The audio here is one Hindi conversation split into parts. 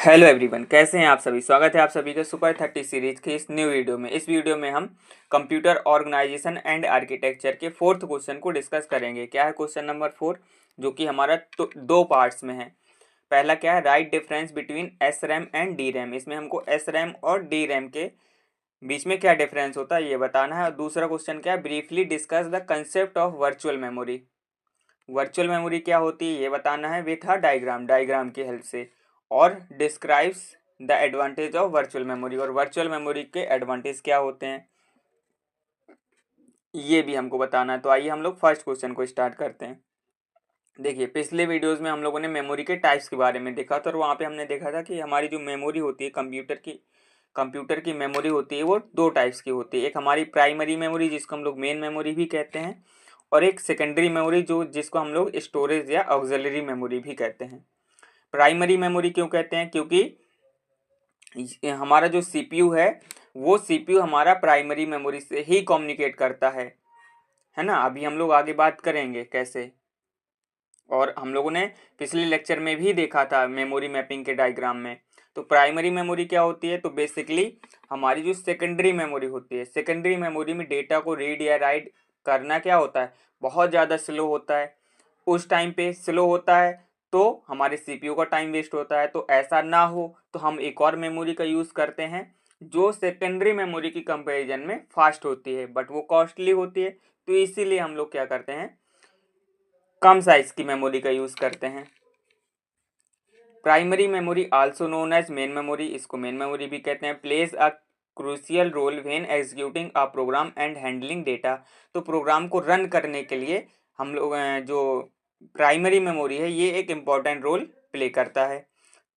हेलो एवरीवन, कैसे हैं आप सभी। स्वागत है आप सभी के सुपर 30 सीरीज के इस न्यू वीडियो में। इस वीडियो में हम कंप्यूटर ऑर्गेनाइजेशन एंड आर्किटेक्चर के फोर्थ क्वेश्चन को डिस्कस करेंगे। क्या है क्वेश्चन नंबर 4, जो कि हमारा दो पार्ट्स में है। पहला क्या है, right difference between S RAM and D RAM. इसमें हमको एस रैम और डी रैम के बीच में क्या डिफरेंस होता है ये बताना है। और दूसरा क्वेश्चन क्या है, briefly discuss the concept of virtual memory. Virtual memory क्या होती है ये बताना है विथ अ डायग्राम की हेल्प से। और describes the advantage of virtual memory, और वर्चुअल मेमोरी के एडवांटेज क्या होते हैं ये भी हमको बताना है। तो आइए हम लोग फर्स्ट क्वेश्चन को स्टार्ट करते हैं। देखिए, पिछले वीडियोस में हम लोगों ने मेमोरी के टाइप्स के बारे में देखा था, और वहाँ पे हमने देखा था कि हमारी जो मेमोरी होती है कंप्यूटर की मेमोरी होती है वो दो टाइप्स की होती है। एक हमारी प्राइमरी मेमोरी जिसको हम लोग मेन मेमोरी भी कहते हैं, और एक सेकेंडरी मेमोरी जिसको हम लोग स्टोरेज या ऑक्सिलरी मेमोरी भी कहते हैं। प्राइमरी मेमोरी क्यों कहते हैं, क्योंकि हमारा जो सीपीयू है वो सीपीयू हमारा प्राइमरी मेमोरी से ही कम्युनिकेट करता है ना। अभी हम लोग आगे बात करेंगे कैसे। और हम लोगों ने पिछले लेक्चर में भी देखा था मेमोरी मैपिंग के डायग्राम में। तो प्राइमरी मेमोरी क्या होती है, तो बेसिकली हमारी जो सेकेंडरी मेमोरी होती है, सेकेंडरी मेमोरी में डेटा को रीड या राइट करना क्या होता है, बहुत ज़्यादा स्लो होता है। उस टाइम पे स्लो होता है तो हमारे सीपीयू का टाइम वेस्ट होता है। तो ऐसा ना हो तो हम एक और मेमोरी का यूज़ करते हैं जो सेकेंडरी मेमोरी की कंपैरिजन में फास्ट होती है, बट वो कॉस्टली होती है। तो इसीलिए हम लोग क्या करते हैं, कम साइज की मेमोरी का यूज़ करते हैं। Primary memory also known as main memory, इसको मेन मेमोरी भी कहते हैं, plays a crucial role when executing a program and handling data. तो प्रोग्राम को रन करने के लिए हम लोग जो प्राइमरी मेमोरी है ये एक इम्पॉर्टेंट रोल प्ले करता है।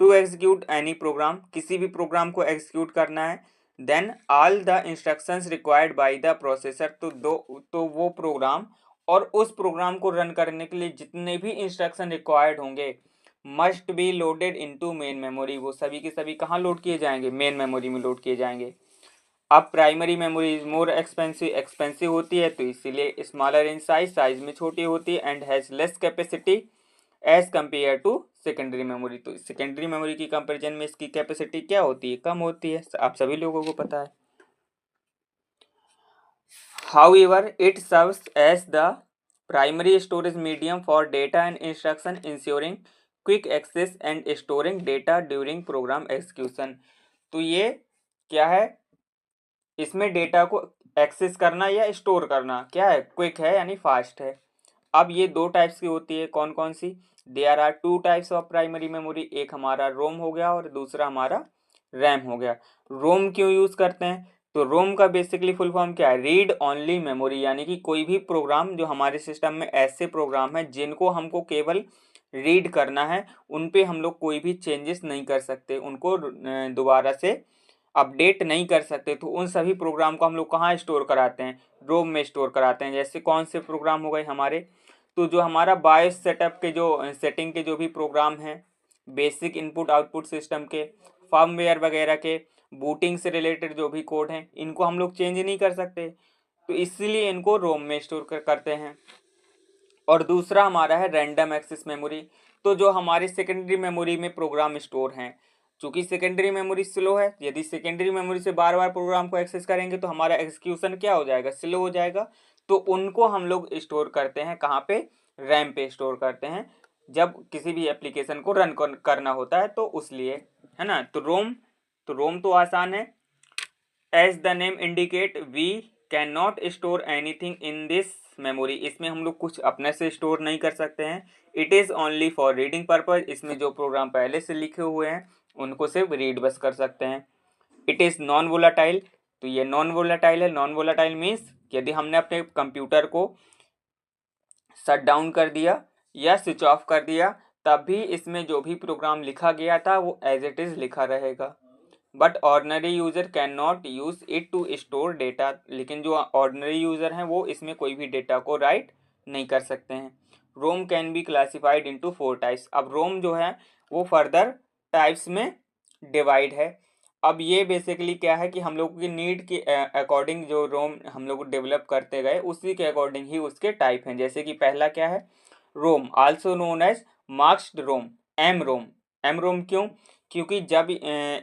टू एग्जीक्यूट एनी प्रोग्राम, किसी भी प्रोग्राम को एग्जीक्यूट करना है, then all the instructions required by the processor, तो वो प्रोग्राम और उस प्रोग्राम को रन करने के लिए जितने भी इंस्ट्रक्शन रिक्वायर्ड होंगे must be loaded into main memory. वो सभी के सभी कहाँ लोड किए जाएंगे, मेन मेमोरी में लोड किए जाएंगे। अब primary memory is more expensive होती है, तो इसीलिए स्मॉलर इन साइज में छोटी होती है, and has less capacity as compare to secondary memory. तो सेकेंडरी मेमोरी की कंपेरिजन में इसकी कैपेसिटी क्या होती है, कम होती है, आप सभी लोगों को पता है। However, it serves as the primary storage medium for data and instruction, ensuring quick access and storing data during program execution। तो ये क्या है, इसमें डेटा को एक्सेस करना या स्टोर करना क्या है, क्विक है यानी फास्ट है। अब ये दो टाइप्स की होती है, कौन कौन सी, there are two types of primary memory. एक हमारा रोम हो गया और दूसरा हमारा रैम हो गया। रोम क्यों यूज करते हैं, तो रोम का बेसिकली फुल फॉर्म क्या है, रीड ओनली मेमोरी, यानी कि कोई भी प्रोग्राम जो हमारे सिस्टम में ऐसे प्रोग्राम है जिनको हमको केवल रीड करना है, उन पे हम लोग कोई भी चेंजेस नहीं कर सकते, उनको दोबारा से अपडेट नहीं कर सकते। तो उन सभी प्रोग्राम को हम लोग कहाँ स्टोर कराते हैं, रोम में स्टोर कराते हैं। जैसे कौन से प्रोग्राम हो गए हमारे, तो जो हमारा बायोस सेटअप के जो सेटिंग के जो भी प्रोग्राम हैं, बेसिक इनपुट आउटपुट सिस्टम के, फर्मवेयर वगैरह के, बूटिंग से रिलेटेड जो भी कोड हैं, इनको हम लोग चेंज नहीं कर सकते, तो इसलिए इनको रोम में स्टोर करते हैं। और दूसरा हमारा है रैंडम एक्सेस मेमोरी। तो जो हमारे सेकेंडरी मेमोरी में प्रोग्राम स्टोर हैं, चूंकि सेकेंडरी मेमोरी स्लो है, यदि सेकेंडरी मेमोरी से बार बार प्रोग्राम को एक्सेस करेंगे तो हमारा एग्जीक्यूशन क्या हो जाएगा, स्लो हो जाएगा। तो उनको हम लोग स्टोर करते हैं कहाँ पे, रैम पे स्टोर करते हैं, जब किसी भी एप्लीकेशन को रन करना होता है तो उसलिए, है ना। तो रोम तो आसान है, as the name indicate we can not store anything in this memory. इसमें हम लोग कुछ अपने से स्टोर नहीं कर सकते हैं। It is only for reading purpose, इसमें जो प्रोग्राम पहले से लिखे हुए हैं उनको सिर्फ रीड बस कर सकते हैं। इट इज़ नॉन वोलाटाइल, तो ये नॉन वोलाटाइल है। नॉन वोलाटाइल मीन्स यदि हमने अपने कंप्यूटर को शट डाउन कर दिया या स्विच ऑफ कर दिया, तब भी इसमें जो भी प्रोग्राम लिखा गया था वो एज इट इज़ लिखा रहेगा। But ordinary user can not use it to store data, लेकिन जो ऑर्डनरी यूजर हैं वो इसमें कोई भी डेटा को राइट नहीं कर सकते हैं। ROM can be classified into 4 types. अब रोम जो है वो फर्दर टाइप्स में डिवाइड है। अब ये बेसिकली क्या है कि हम लोग की नीड के अकॉर्डिंग जो रोम हम लोग डेवलप करते गए उसी के अकॉर्डिंग ही उसके टाइप हैं। जैसे कि पहला क्या है, रोम आल्सो नोन एज मार्क्स्ड रोम, एम रोम। एम रोम क्यों, क्योंकि जब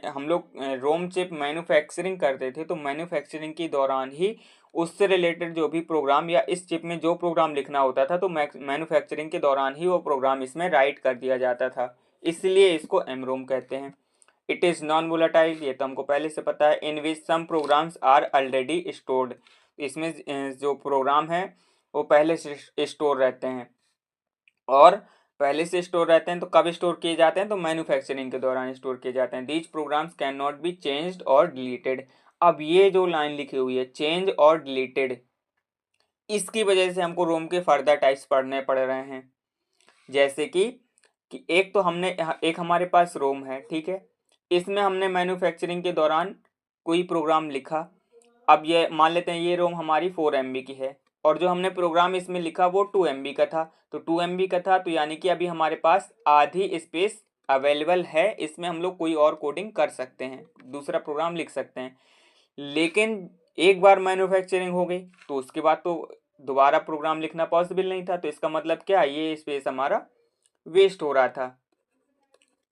हम लोग रोम चिप मैन्युफैक्चरिंग करते थे तो मैन्युफैक्चरिंग के दौरान ही उससे रिलेटेड जो भी प्रोग्राम या इस चिप में जो प्रोग्राम लिखना होता था तो मैन्युफैक्चरिंग के दौरान ही वो प्रोग्राम इसमें राइट कर दिया जाता था, इसलिए इसको एमरोम कहते हैं। इट इज़ नॉन वोलाटाइल, ये तो हमको पहले से पता है। In which some programs are already stored, इसमें जो प्रोग्राम है वो पहले से स्टोर रहते हैं, और पहले से स्टोर रहते हैं तो कब स्टोर किए जाते हैं, तो मैन्युफैक्चरिंग के दौरान स्टोर किए जाते हैं। These programs can not be changed or deleted. अब ये जो लाइन लिखी हुई है चेंज और डिलीटेड, इसकी वजह से हमको रोम के फर्दर टाइप्स पढ़ने पड़ रहे हैं। जैसे कि एक तो हमने एक हमारे पास रोम है, ठीक है, इसमें हमने मैन्युफैक्चरिंग के दौरान कोई प्रोग्राम लिखा। अब ये मान लेते हैं ये रोम हमारी 4 MB की है और जो हमने प्रोग्राम इसमें लिखा वो 2 MB का था, तो 2 MB का था तो यानी कि अभी हमारे पास आधी स्पेस अवेलेबल है, इसमें हम लोग कोई और कोडिंग कर सकते हैं, दूसरा प्रोग्राम लिख सकते हैं। लेकिन एक बार मैन्युफैक्चरिंग हो गई तो उसके बाद तो दोबारा प्रोग्राम लिखना पॉसिबल नहीं था, तो इसका मतलब क्या, ये स्पेस हमारा वेस्ट हो रहा था।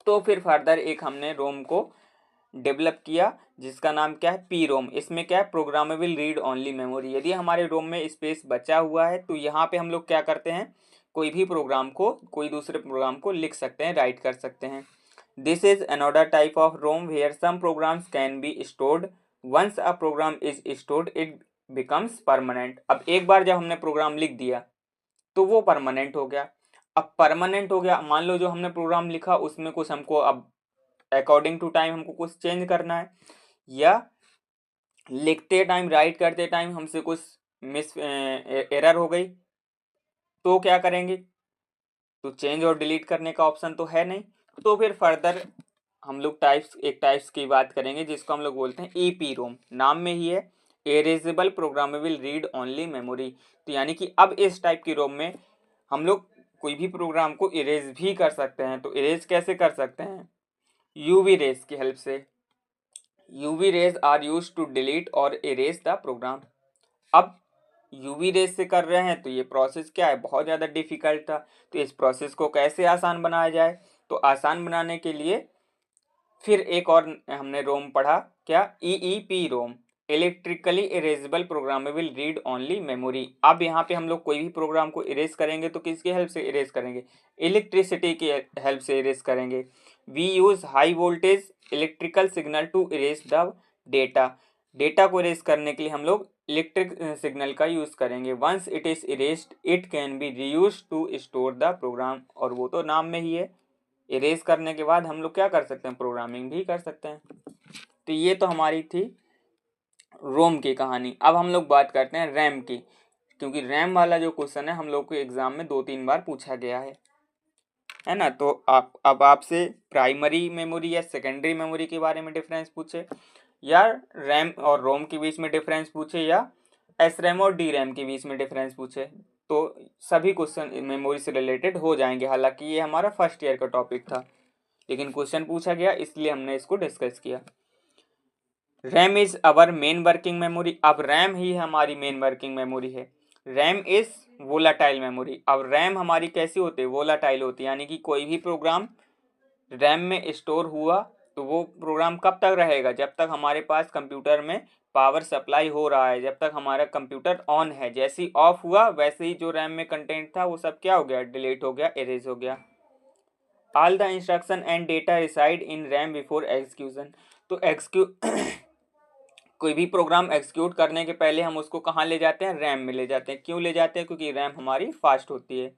तो फिर फर्दर एक हमने रोम को डेवलप किया जिसका नाम क्या है, पी रोम। इसमें क्या है, प्रोग्रामेबल रीड ओनली मेमोरी। यदि हमारे रोम में स्पेस बचा हुआ है तो यहाँ पे हम लोग क्या करते हैं, कोई भी प्रोग्राम को, कोई दूसरे प्रोग्राम को लिख सकते हैं, राइट कर सकते हैं। This is another type of ROM where some programs can be stored. Once a program is stored it becomes permanent. अब एक बार जब हमने प्रोग्राम लिख दिया तो वो परमानेंट हो गया। अब परमानेंट हो गया, मान लो जो हमने प्रोग्राम लिखा उसमें कुछ हमको अब अकॉर्डिंग टू टाइम हमको कुछ चेंज करना है, या लिखते टाइम, राइट करते टाइम हमसे कुछ मिस एरर हो गई, तो क्या करेंगे, तो चेंज और डिलीट करने का ऑप्शन तो है नहीं। तो फिर फर्दर हम लोग टाइप्स की बात करेंगे जिसको हम लोग बोलते हैं ईपी रोम, नाम में ही है, एरेजेबल प्रोग्रामेबल रीड ओनली मेमोरी। तो यानी कि अब इस टाइप की रोम में हम लोग कोई भी प्रोग्राम को इरेज भी कर सकते हैं। तो इरेज कैसे कर सकते हैं, यूवी रेज की हेल्प से। UV rays are use to delete or erase the program. अब यूवी रेज से कर रहे हैं तो ये प्रोसेस क्या है, बहुत ज़्यादा डिफिकल्ट था। तो इस प्रोसेस को कैसे आसान बनाया जाए, तो आसान बनाने के लिए फिर एक और हमने रोम पढ़ा, क्या, EEP ROM, electrically erasable programmable read only memory. अब यहाँ पे हम लोग कोई भी प्रोग्राम को इरेज करेंगे तो किसकी हेल्प से इरेज करेंगे, इलेक्ट्रिसिटी की हेल्प से इरेज करेंगे। We use high voltage electrical signal to erase the data. Data को इरेज करने के लिए हम लोग इलेक्ट्रिक सिग्नल का यूज करेंगे। Once it is erased it can be reuse to store the program, और वो तो नाम में ही है, इरेज करने के बाद हम लोग क्या कर सकते हैं, प्रोग्रामिंग भी कर सकते हैं। तो ये तो हमारी थी रोम की कहानी। अब हम लोग बात करते हैं रैम की, क्योंकि रैम वाला जो क्वेश्चन है हम लोग को एग्जाम में 2-3 बार पूछा गया है ना। तो आप अब आपसे प्राइमरी मेमोरी या सेकेंडरी मेमोरी के बारे में डिफरेंस पूछे, या रैम और रोम के बीच में डिफरेंस पूछे, या एस रैम और डी रैम के बीच में डिफरेंस पूछे, तो सभी क्वेश्चन मेमोरी से रिलेटेड हो जाएंगे। हालांकि ये हमारा फर्स्ट ईयर का टॉपिक था लेकिन क्वेश्चन पूछा गया इसलिए हमने इसको डिस्कस किया। RAM is our main working memory. अब रैम ही हमारी मेन वर्किंग मेमोरी है। RAM is volatile memory. अब रैम हमारी कैसी होती है, वोलाटाइल होती है, यानी कि कोई भी प्रोग्राम रैम में स्टोर हुआ तो वो प्रोग्राम कब तक रहेगा, जब तक हमारे पास कंप्यूटर में पावर सप्लाई हो रहा है, जब तक हमारा कंप्यूटर ऑन है। जैसे ही ऑफ हुआ वैसे ही जो रैम में कंटेंट था वो सब क्या हो गया, डिलीट हो गया, इरेज हो गया। All the instruction and data reside in RAM before execution. तो कोई भी प्रोग्राम एग्जीक्यूट करने के पहले हम उसको कहाँ ले जाते हैं, रैम में ले जाते हैं। क्यों ले जाते हैं, क्योंकि रैम हमारी फास्ट होती है।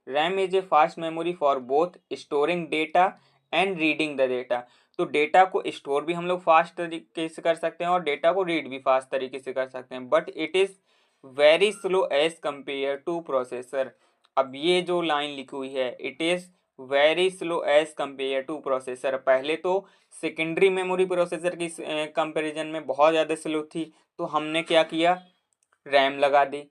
RAM is a fast memory for both storing data and reading the data. तो डेटा को स्टोर भी हम लोग फास्ट तरीके से कर सकते हैं और डेटा को रीड भी फास्ट तरीके से कर सकते हैं, but it is very slow as compare to processor. अब ये जो लाइन लिखी हुई है, it is very slow as compare to processor, पहले तो सेकेंडरी मेमोरी प्रोसेसर की कंपैरिजन में बहुत ज़्यादा स्लो थी, तो हमने क्या किया, रैम लगा दी।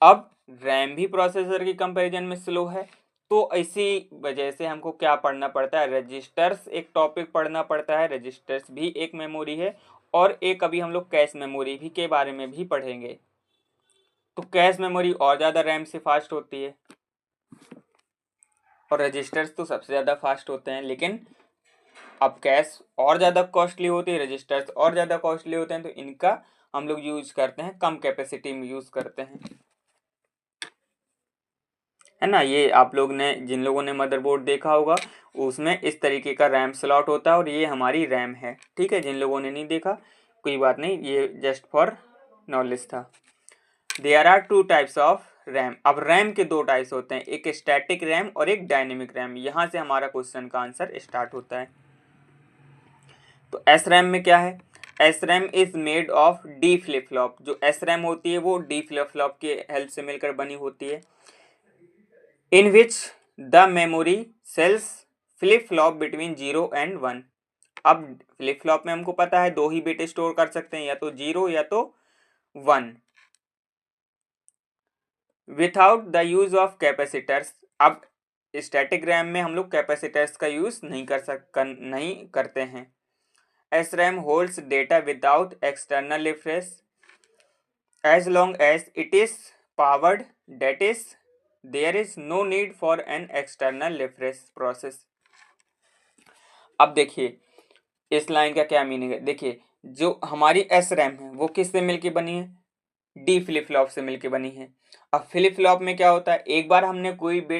अब रैम भी प्रोसेसर की कंपैरिजन में स्लो है, तो इसी वजह से हमको क्या पढ़ना पड़ता है, रजिस्टर्स एक टॉपिक पढ़ना पड़ता है। रजिस्टर्स भी एक मेमोरी है, और एक अभी हम लोग कैश मेमोरी भी के बारे में भी पढ़ेंगे। तो कैश मेमोरी और ज़्यादा रैम से फास्ट होती है, और रजिस्टर्स तो सबसे ज़्यादा फास्ट होते हैं। लेकिन अब कैश और ज़्यादा कॉस्टली होती है, रजिस्टर्स और ज़्यादा कॉस्टली होते हैं, तो इनका हम लोग यूज करते हैं, कम कैपेसिटी में यूज करते हैं, है ना। ये आप लोग ने, जिन लोगों ने मदरबोर्ड देखा होगा, उसमें इस तरीके का रैम स्लॉट होता है और ये हमारी रैम है, ठीक है। जिन लोगों ने नहीं देखा कोई बात नहीं, ये जस्ट फॉर नॉलेज था। There are two types of RAM. अब रैम के दो टाइप्स होते हैं, एक स्टैटिक रैम और एक डायनेमिक रैम। यहाँ से हमारा क्वेश्चन का आंसर स्टार्ट होता है। तो एस रैम में क्या है, S RAM is made of D flip flop. जो एस रैम होती है वो डी फ्लिप फ्लॉप के हेल्प से मिलकर बनी होती है, in which the memory cells flip flop between 0 and 1। अब फ्लिप फ्लॉप में हमको पता है दो ही बिट स्टोर कर सकते हैं, या तो 0 या तो 1, without the use of capacitors. अब स्टैटिक रैम में हम लोग कैपेसिटर्स का यूज नहीं करते हैं। S RAM holds data without external refresh as long as it is powered, that is there is no need for an external refresh process। अब देखिए इस लाइन का क्या मीनिंग है। देखिए जो हमारी एस रैम है वो किससे मिलके बनी है, डी फ्लिप फ्लॉप से मिलके बनी है। अब फ्लिप फ्लॉप में क्या होता है, एक बार हमने कोई भी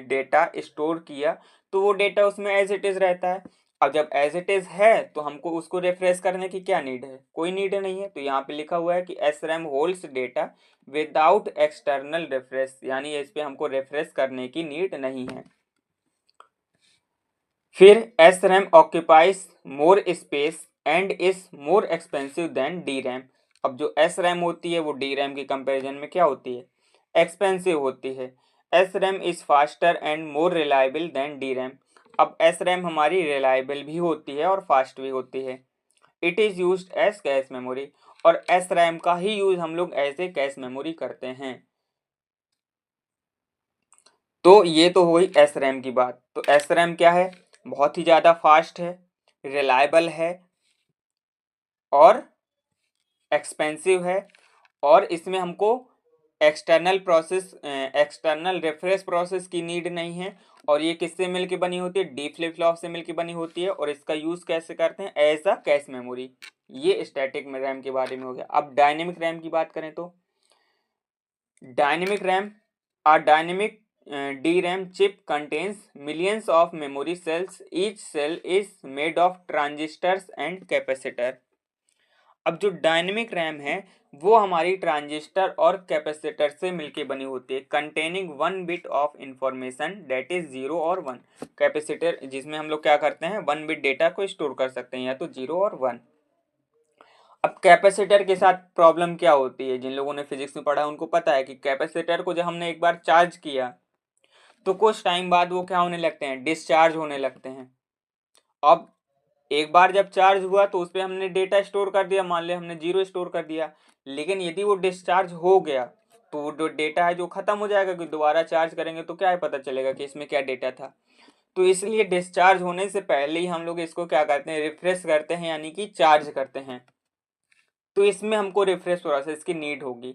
डेटा स्टोर किया तो वो डेटा उसमें एज इट इज रहता है। अब जब एज इट इज है तो हमको उसको रिफ्रेश करने की क्या नीड है, कोई नीड नहीं है। तो यहाँ पे लिखा हुआ है कि S RAM holds data without external refresh, यानी इस पे हमको रिफ्रेश करने की नीड नहीं है। फिर S RAM occupies more space and is more expensive than D RAM. अब जो एस रैम होती है वो डी रैम के कंपैरिजन में क्या होती है, एक्सपेंसिव होती है। S RAM is faster and more reliable than D RAM. अब एस रैम हमारी रिलायबल भी होती है और फास्ट भी होती है। It is use as cache memory, और एस रैम का ही यूज हम लोग एज ए कैश मेमोरी करते हैं। तो ये तो हुई एस रैम की बात। तो एस रैम क्या है, बहुत ही ज़्यादा फास्ट है, रिलायबल है और एक्सपेंसिव है, और इसमें हमको एक्सटर्नल रेफरेंस प्रोसेस की नीड नहीं है। और ये किससे मिलके बनी होती है, डी फ्लिप फ्लॉप से मिलके बनी होती है, और इसका यूज कैसे करते हैं, एज अ कैश मेमोरी। ये स्टैटिक में रैम के बारे में हो गया। अब डायनेमिक रैम की बात करें तो dynamic RAM, a dynamic DRAM chip contains millions of memory cells. Each cell is made of transistors and capacitor। अब जो डायनेमिक रैम है वो हमारी ट्रांजिस्टर और कैपेसिटर से मिलके बनी होती है, containing 1 bit of information that is 0 और 1। कैपेसिटर जिसमें हम लोग क्या करते हैं, 1 बिट डेटा को स्टोर कर सकते हैं, या तो 0 और 1। अब कैपेसिटर के साथ प्रॉब्लम क्या होती है, जिन लोगों ने फिजिक्स में पढ़ा उनको पता है कि कैपेसिटर को जब हमने एक बार चार्ज किया तो कुछ टाइम बाद वो क्या होने लगते हैं, डिस्चार्ज होने लगते हैं। अब एक बार जब चार्ज हुआ तो उस पर हमने डेटा स्टोर कर दिया, मान लिया हमने 0 स्टोर कर दिया, लेकिन यदि वो डिस्चार्ज हो गया तो वो जो डेटा है जो खत्म हो जाएगा, कि दोबारा चार्ज करेंगे तो क्या है, पता चलेगा कि इसमें क्या डेटा था। तो इसलिए डिस्चार्ज होने से पहले ही हम लोग इसको क्या करते हैं, रिफ्रेश करते हैं, यानी कि चार्ज करते हैं। तो इसमें हमको रिफ्रेश प्रोसेस की नीड होगी।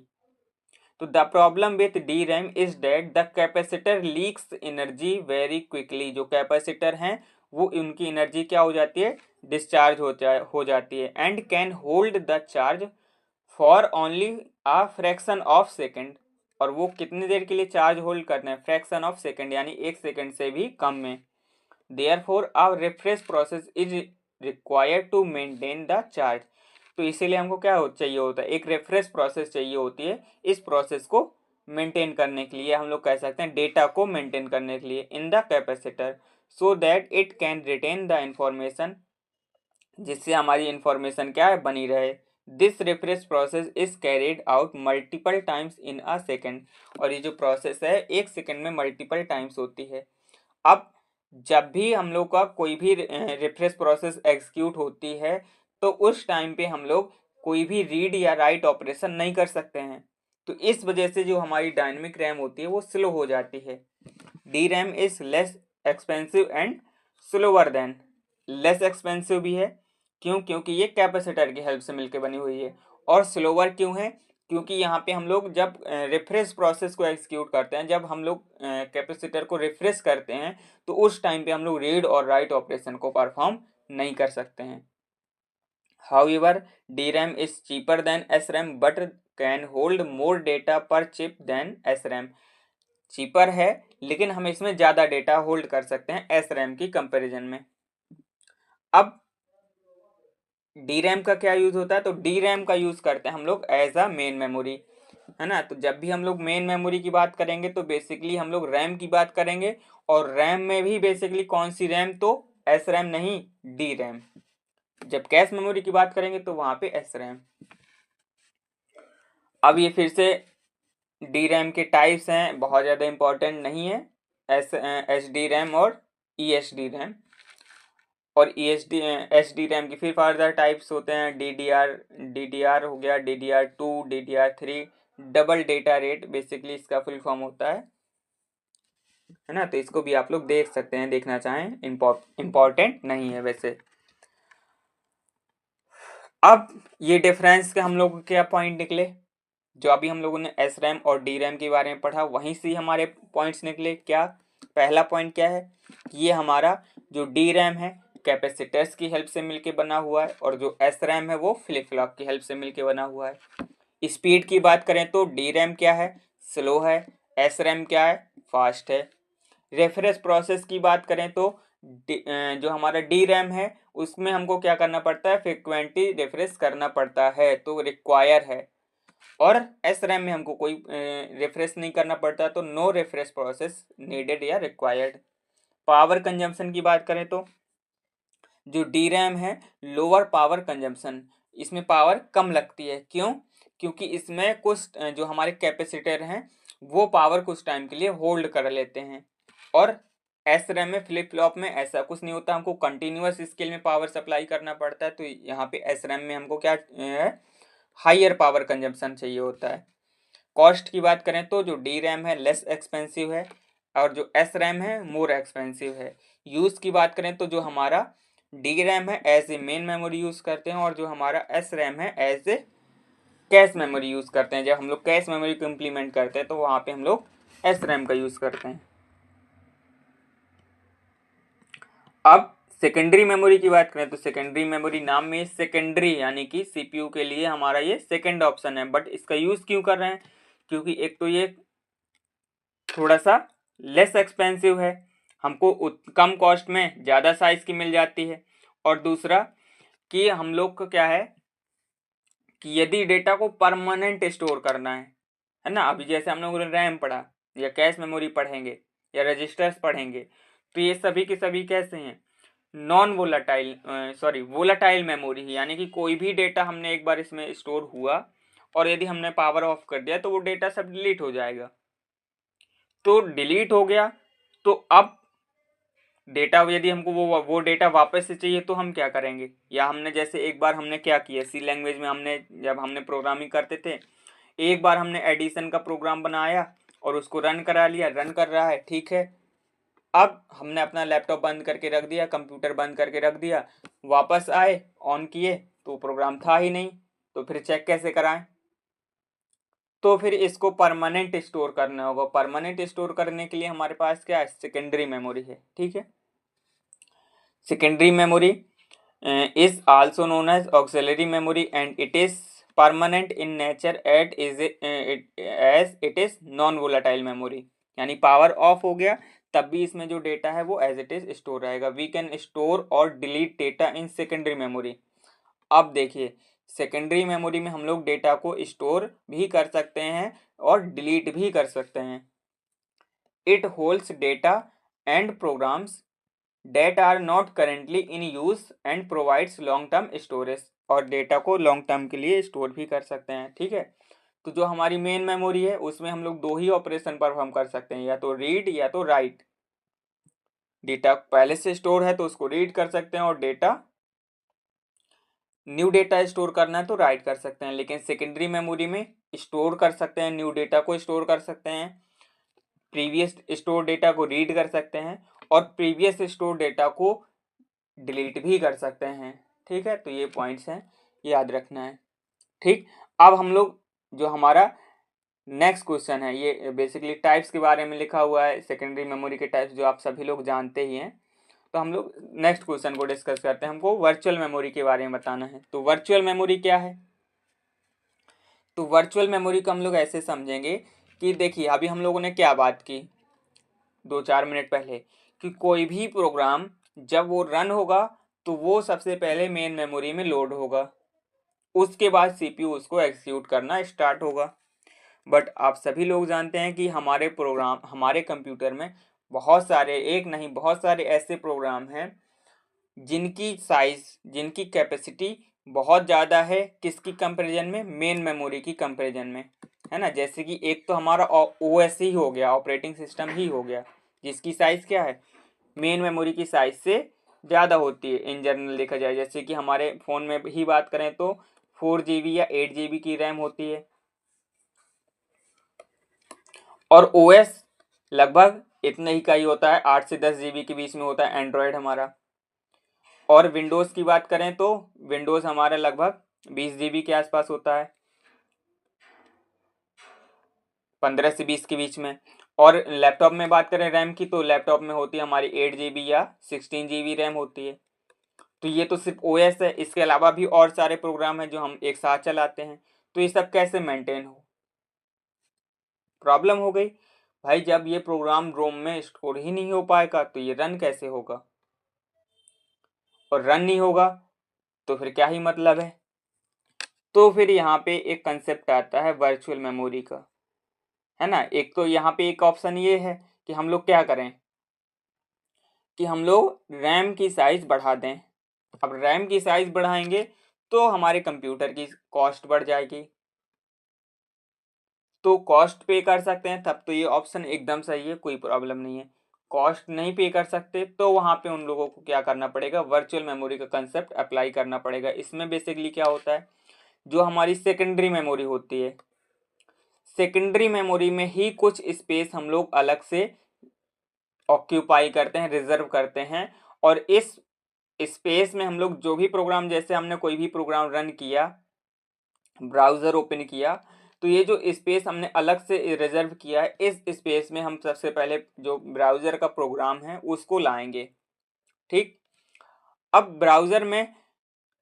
तो the problem with D RAM is that the capacitor leaks energy very quickly. जो कैपेसिटर हैं वो उनकी एनर्जी क्या हो जाती है, डिस्चार्ज हो जाती है, and can hold the charge for only a fraction of second. और वो कितनी देर के लिए चार्ज होल्ड करते हैं, फ्रैक्शन ऑफ सेकेंड, यानी 1 सेकेंड से भी कम में। Therefore a refresh process is required to maintain the charge. तो इसीलिए हमको क्या चाहिए होता है, एक रिफ्रेश प्रोसेस चाहिए होती है इस प्रोसेस को मेंटेन करने के लिए, हम लोग कह सकते हैं डेटा को मेंटेन करने के लिए in the capacitor, so that it can retain the information, जिससे हमारी इंफॉर्मेशन क्या है, बनी रहे। This refresh process is carried out multiple times in a second. और ये जो प्रोसेस है 1 सेकेंड में मल्टीपल टाइम्स होती है। अब जब भी हम लोग का कोई भी रिफ्रेश प्रोसेस एग्जीक्यूट होती है तो उस टाइम पे हम लोग कोई भी रीड या राइट ऑपरेशन नहीं कर सकते हैं। तो इस वजह से जो हमारी डायनेमिक रैम होती है वो स्लो हो जाती है। D RAM is less expensive and slower then. Less expensive भी है, क्यों, क्योंकि ये कैपेसिटर की हेल्प से मिलकर बनी हुई है। और स्लोअर क्यों है, क्योंकि यहाँ पे हम लोग जब रिफ्रेश प्रोसेस को एग्जीक्यूट करते हैं, जब हम लोग कैपेसिटर को रिफ्रेश करते हैं, तो उस टाइम पे हम लोग रीड और राइट ऑपरेशन को परफॉर्म नहीं कर सकते हैं। However, DRAM is cheaper than SRAM but can hold more data per chip than SRAM। Cheaper है लेकिन हम इसमें ज़्यादा डेटा होल्ड कर सकते हैं SRAM की कंपैरिजन में। अब DRAM का क्या यूज़ होता है, तो DRAM का यूज़ करते हैं हम लोग एज अ मेन मेमोरी, है ना। तो जब भी हम लोग मेन मेमोरी की बात करेंगे तो बेसिकली हम लोग रैम की बात करेंगे, और रैम में भी बेसिकली कौन सी रैम, तो SRAM नहीं, DRAM। जब कैश मेमोरी की बात करेंगे तो वहां पे SRAM। अब ये फिर से DRAM के टाइप्स हैं, बहुत ज़्यादा इंपॉर्टेंट नहीं है, SDRAM और ESDRAM। और SDRAM की फिर फर्दर टाइप्स होते हैं, DDR हो गया, DDR2, DDR3। Double data rate basically इसका फुल फॉर्म होता है ना। तो इसको भी आप लोग देख सकते हैं, देखना चाहें, इम्पोर्टेंट नहीं है वैसे। अब ये डिफरेंस के हम लोग को क्या पॉइंट निकले, जो अभी हम लोगों ने SRAM और DRAM के बारे में पढ़ा, वहीं से हमारे पॉइंट्स निकले। क्या पहला पॉइंट क्या है, ये हमारा जो DRAM है कैपेसिटर्स की हेल्प से मिलके बना हुआ है, और जो SRAM है वो फ्लिप फ्लॉप की हेल्प से मिलके बना हुआ है। स्पीड की बात करें तो DRAM क्या है, स्लो है, SRAM क्या है, फास्ट है। रेफरेंस प्रोसेस की बात करें तो जो हमारा DRAM है उसमें हमको क्या करना पड़ता है, फ्रिक्वेंटली रेफरेंस करना पड़ता है, तो रिक्वायर है। और SRAM में हमको कोई रेफरेंस नहीं करना पड़ता, तो नो रेफरेंस प्रोसेस नीडेड या रिक्वायर्ड। पावर कंजम्पशन की बात करें तो जो DRAM है लोअर पावर कंजम्पशन, इसमें पावर कम लगती है। क्यों, क्योंकि इसमें कुछ जो हमारे कैपेसिटर हैं वो पावर कुछ टाइम के लिए होल्ड कर लेते हैं, और SRAM में फ्लिप फ्लॉप में ऐसा कुछ नहीं होता, हमको कंटिन्यूअस स्केल में पावर सप्लाई करना पड़ता है। तो यहाँ पे SRAM में हमको क्या है, हाइयर पावर कंजम्पशन चाहिए होता है। कॉस्ट की बात करें तो जो DRAM है लेस एक्सपेंसिव है, और जो SRAM है मोर एक्सपेंसिव है। यूज़ की बात करें तो जो हमारा DRAM है as a main memory use करते हैं, और जो हमारा SRAM है as a cache memory use करते हैं। जब हम लोग कैश मेमोरी को इम्प्लीमेंट करते हैं तो वहाँ पे हम लोग SRAM का यूज़ करते हैं। अब सेकेंडरी मेमोरी की बात करें तो सेकेंडरी मेमोरी नाम में सेकेंडरी यानी कि CPU के लिए हमारा ये सेकेंड ऑप्शन है, बट इसका यूज़ क्यों कर रहे हैं, क्योंकि एक तो ये थोड़ा सा लेस एक्सपेंसिव है, हमको कम कॉस्ट में ज़्यादा साइज की मिल जाती है। और दूसरा कि हम लोग को क्या है कि यदि डेटा को परमानेंट स्टोर करना है ना, अभी जैसे हम लोग रैम पढ़ा या कैश मेमोरी पढ़ेंगे या रजिस्टर्स पढ़ेंगे, तो ये सभी के सभी कैसे हैं, नॉन वोलाटाइल वोलाटाइल मेमोरी, यानी कि कोई भी डेटा हमने एक बार इसमें स्टोर हुआ और यदि हमने पावर ऑफ कर दिया तो वो डेटा सब डिलीट हो जाएगा। तो डिलीट हो गया, तो अब डेटा यदि हमको वो डेटा वापस से चाहिए तो हम क्या करेंगे, या हमने जैसे एक बार हमने क्या किया सी लैंग्वेज में, हमने जब हमने प्रोग्रामिंग करते थे, एक बार हमने एडिशन का प्रोग्राम बनाया और उसको रन करा लिया, रन कर रहा है, ठीक है। अब हमने अपना लैपटॉप बंद करके रख दिया, कंप्यूटर बंद करके रख दिया, वापस आए ऑन किए तो प्रोग्राम था ही नहीं, तो फिर चेक कैसे कराएं। तो फिर इसको परमानेंट स्टोर करना होगा। परमानेंट स्टोर करने के लिए हमारे पास क्या है, सेकेंडरी मेमोरी है, ठीक है। Secondary memory is also known as auxiliary memory and it is permanent in nature as it is non volatile memory। यानी पावर ऑफ हो गया तब भी इसमें जो डेटा है वो एज इट इज स्टोर रहेगा। वी कैन स्टोर और delete data in secondary memory. अब देखिए सेकेंडरी मेमोरी में हम लोग डेटा को स्टोर भी कर सकते हैं और डिलीट भी कर सकते हैं। It holds data and programs that are not currently in use and provides long term storage, और डेटा को लॉन्ग टर्म के लिए स्टोर भी कर सकते हैं, ठीक है। तो जो हमारी मेन मेमोरी है उसमें हम लोग दो ही ऑपरेशन परफॉर्म कर सकते हैं, या तो रीड या तो राइट। डेटा पहले से स्टोर है तो उसको रीड कर सकते हैं, और डेटा न्यू डेटा स्टोर करना है तो राइट कर सकते हैं। लेकिन सेकेंडरी मेमोरी में स्टोर कर सकते हैं, न्यू डेटा को स्टोर कर सकते हैं, प्रीवियस स्टोर डेटा को रीड कर सकते हैं, और प्रीवियस स्टोर डेटा को डिलीट भी कर सकते हैं, ठीक है। तो ये पॉइंट्स हैं, याद रखना है, ठीक। अब हम लोग जो हमारा नेक्स्ट क्वेश्चन है, ये बेसिकली टाइप्स के बारे में लिखा हुआ है, सेकेंडरी मेमोरी के टाइप्स जो आप सभी लोग जानते ही हैं। तो हम लोग नेक्स्ट क्वेश्चन को डिस्कस करते हैं। हमको वर्चुअल मेमोरी के बारे में बताना है। तो वर्चुअल मेमोरी क्या है? तो वर्चुअल मेमोरी को हम लोग ऐसे समझेंगे कि देखिए अभी हम लोगों ने क्या बात की 2-4 मिनट पहले, कि कोई भी प्रोग्राम जब वो रन होगा तो वो सबसे पहले मेन मेमोरी में लोड होगा, उसके बाद सीपीयू उसको एग्जीक्यूट करना स्टार्ट होगा। बट आप सभी लोग जानते हैं कि हमारे प्रोग्राम, हमारे कंप्यूटर में बहुत सारे, एक नहीं बहुत सारे ऐसे प्रोग्राम हैं जिनकी साइज, जिनकी कैपेसिटी बहुत ज़्यादा है। किसकी कंपैरिजन में? मेन मेमोरी की कंपैरिजन में, है ना। जैसे कि एक तो हमारा ओएस ही हो गया, ऑपरेटिंग सिस्टम ही हो गया, जिसकी साइज क्या है? मेन मेमोरी की साइज से ज़्यादा होती है इन जनरल देखा जाए। जैसे कि हमारे फ़ोन में ही बात करें तो 4 GB या 8 GB की रैम होती है, और ओएस लगभग इतने ही का ही होता है, 8 से 10 GB के बीच में होता है एंड्रॉयड हमारा। और विंडोज़ की बात करें तो विंडोज़ हमारा लगभग 20 GB के आसपास होता है, 15 से 20 के बीच में। और लैपटॉप में बात करें रैम की, तो लैपटॉप में होती है हमारी 8 GB या 16 GB रैम होती है। तो ये तो सिर्फ ओएस है, इसके अलावा भी और सारे प्रोग्राम हैं जो हम एक साथ चलाते हैं। तो ये सब कैसे मेंटेन हो? प्रॉब्लम हो गई भाई, जब ये प्रोग्राम रोम में स्टोर ही नहीं हो पाएगा तो ये रन कैसे होगा? और रन नहीं होगा तो फिर क्या ही मतलब है? तो फिर यहाँ पे एक कंसेप्ट आता है वर्चुअल मेमोरी का, है ना। एक तो यहाँ पे एक ऑप्शन ये है कि हम लोग क्या करें, कि हम लोग रैम की साइज बढ़ा दें। अब रैम की साइज बढ़ाएंगे तो हमारे कंप्यूटर की कॉस्ट बढ़ जाएगी, तो कॉस्ट पे कर सकते हैं तब तो ये ऑप्शन एकदम सही है, कोई प्रॉब्लम नहीं है। कॉस्ट नहीं पे कर सकते तो वहाँ पे उन लोगों को क्या करना पड़ेगा? वर्चुअल मेमोरी का कंसेप्ट अप्लाई करना पड़ेगा। इसमें बेसिकली क्या होता है, जो हमारी सेकेंडरी मेमोरी होती है, सेकेंडरी मेमोरी में ही कुछ स्पेस हम लोग अलग से ऑक्यूपाई करते हैं, रिजर्व करते हैं। और इस स्पेस में हम लोग जो भी प्रोग्राम, जैसे हमने कोई भी प्रोग्राम रन किया, ब्राउज़र ओपन किया, तो ये जो स्पेस हमने अलग से रिजर्व किया है, इस स्पेस में हम सबसे पहले जो ब्राउज़र का प्रोग्राम है उसको लाएंगे। ठीक। अब ब्राउज़र में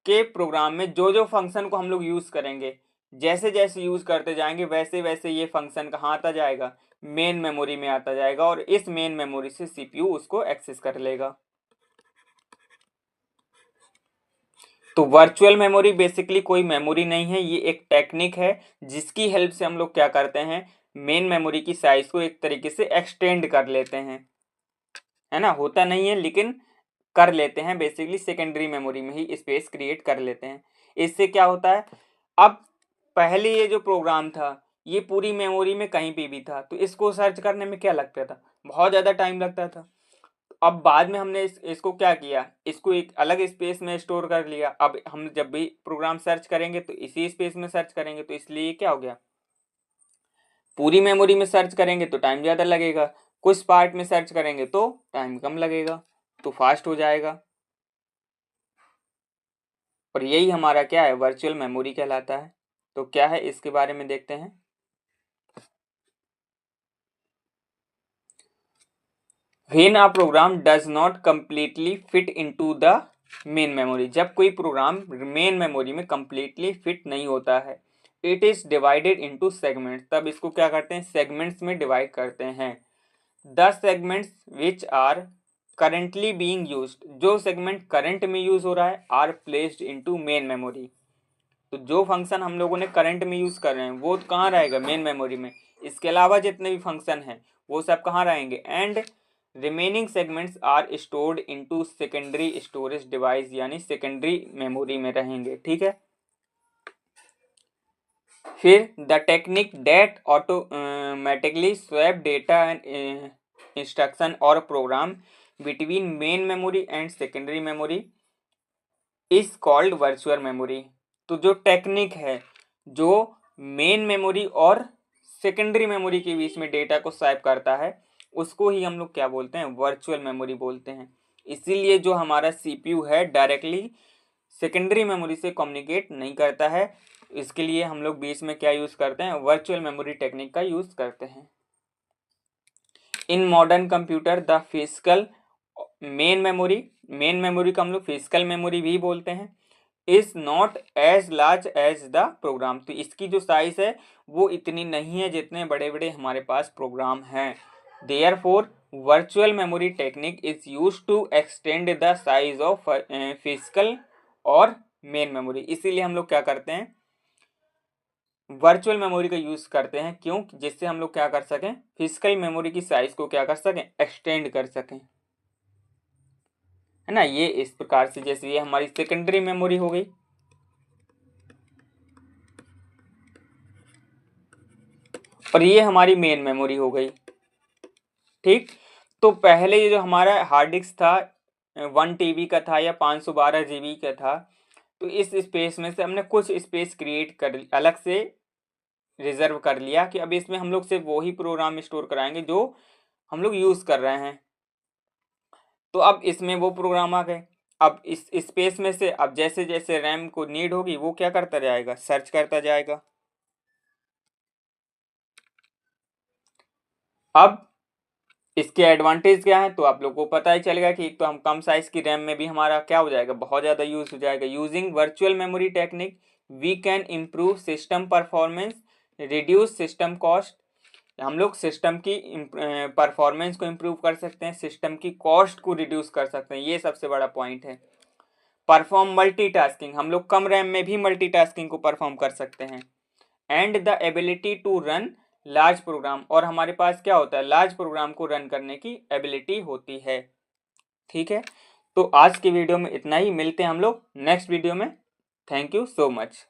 के प्रोग्राम में जो जो फंक्शन को हम लोग यूज़ करेंगे, जैसे जैसे यूज़ करते जाएंगे वैसे वैसे ये फंक्शन कहाँ आता जाएगा? मेन मेमोरी में आता जाएगा, और इस मेन मेमोरी से सीपीयू उसको एक्सेस कर लेगा। तो वर्चुअल मेमोरी बेसिकली कोई मेमोरी नहीं है, ये एक टेक्निक है जिसकी हेल्प से हम लोग क्या करते हैं, मेन मेमोरी की साइज को एक तरीके से एक्सटेंड कर लेते हैं, है ना। होता नहीं है लेकिन कर लेते हैं, बेसिकली सेकेंडरी मेमोरी में ही स्पेस क्रिएट कर लेते हैं। इससे क्या होता है, अब पहले ये जो प्रोग्राम था ये पूरी मेमोरी में कहीं पे भी था, तो इसको सर्च करने में क्या लगता था? बहुत ज़्यादा टाइम लगता था। अब बाद में हमने इसको क्या किया, इसको एक अलग स्पेस में स्टोर कर लिया। अब हम जब भी प्रोग्राम सर्च करेंगे तो इसी स्पेस में सर्च करेंगे, तो इसलिए क्या हो गया, पूरी मेमोरी में सर्च करेंगे तो टाइम ज़्यादा लगेगा, कुछ पार्ट में सर्च करेंगे तो टाइम कम लगेगा, तो फास्ट हो जाएगा। और यही हमारा क्या है, वर्चुअल मेमोरी कहलाता है। तो क्या है इसके बारे में देखते हैं। When a program does not completely fit into the main memory, जब कोई प्रोग्राम मेन मेमोरी में completely fit नहीं होता है, it is divided into segments, तब इसको क्या करते हैं, सेगमेंट्स में डिवाइड करते हैं। The segments which are currently being used, जो सेगमेंट करंट में यूज हो रहा है, are placed into main memory, तो जो फंक्शन हम लोगों ने करंट में यूज कर रहे हैं वो तो कहाँ रहेगा, मेन मेमोरी में। इसके अलावा जितने भी फंक्शन हैं वो सब कहाँ रहेंगे, and remaining segments are stored into secondary storage device, यानी सेकेंडरी मेमोरी में रहेंगे। ठीक है। फिर the technique that automatically swap data and instruction और program between main memory and secondary memory is called virtual memory. तो जो टेक्निक है जो मेन मेमोरी और सेकेंडरी मेमोरी के बीच में डेटा को स्वैप करता है, उसको ही हम लोग क्या बोलते हैं, वर्चुअल मेमोरी बोलते हैं। इसीलिए जो हमारा सीपीयू है डायरेक्टली सेकेंडरी मेमोरी से कम्युनिकेट नहीं करता है। इसके लिए हम लोग बीच में क्या यूज करते हैं, वर्चुअल मेमोरी टेक्निक का यूज करते हैं। In modern computer the physical main memory को हम लोग फिजिकल मेमोरी भी बोलते हैं, is not as large as the program. तो इसकी जो साइज है वो इतनी नहीं है जितने बड़े बड़े हमारे पास प्रोग्राम हैं। Therefore virtual memory technique is used to extend the size of physical or main memory. इसीलिए हम लोग क्या करते हैं, वर्चुअल मेमोरी का यूज करते हैं, क्यों, जिससे हम लोग क्या कर सकें, फिजिकल मेमोरी की साइज को क्या कर सकें, एक्सटेंड कर सकें, है ना। ये इस प्रकार से, जैसे ये हमारी सेकेंडरी मेमोरी हो गई, और ये हमारी मेन मेमोरी हो गई। ठीक, तो पहले ये जो हमारा हार्ड डिस्क था 1 TB का था या 512 GB का था, तो इस स्पेस में से हमने कुछ स्पेस क्रिएट कर अलग से रिजर्व कर लिया कि अब इसमें हम लोग सिर्फ वही प्रोग्राम स्टोर कराएंगे जो हम लोग यूज कर रहे हैं। तो अब इसमें वो प्रोग्राम आ गए। अब इस स्पेस में से अब जैसे जैसे रैम को नीड होगी वो क्या करता जाएगा, सर्च करता जाएगा। अब इसके एडवांटेज क्या है, तो आप लोग को पता ही चलेगा कि एक तो हम कम साइज की रैम में भी हमारा क्या हो जाएगा, बहुत ज़्यादा यूज हो जाएगा। Using virtual memory technique we can improve system performance, reduce system cost. हम लोग सिस्टम की परफॉर्मेंस को इम्प्रूव कर सकते हैं, सिस्टम की कॉस्ट को रिड्यूस कर सकते हैं, ये सबसे बड़ा पॉइंट है। परफॉर्म मल्टीटास्किंग, हम लोग कम रैम में भी मल्टीटास्किंग को परफॉर्म कर सकते हैं। And the ability to run large program, और हमारे पास क्या होता है, लार्ज प्रोग्राम को रन करने की एबिलिटी होती है। ठीक है, तो आज की वीडियो में इतना ही, मिलते हैं हम लोग नेक्स्ट वीडियो में। Thank you so much.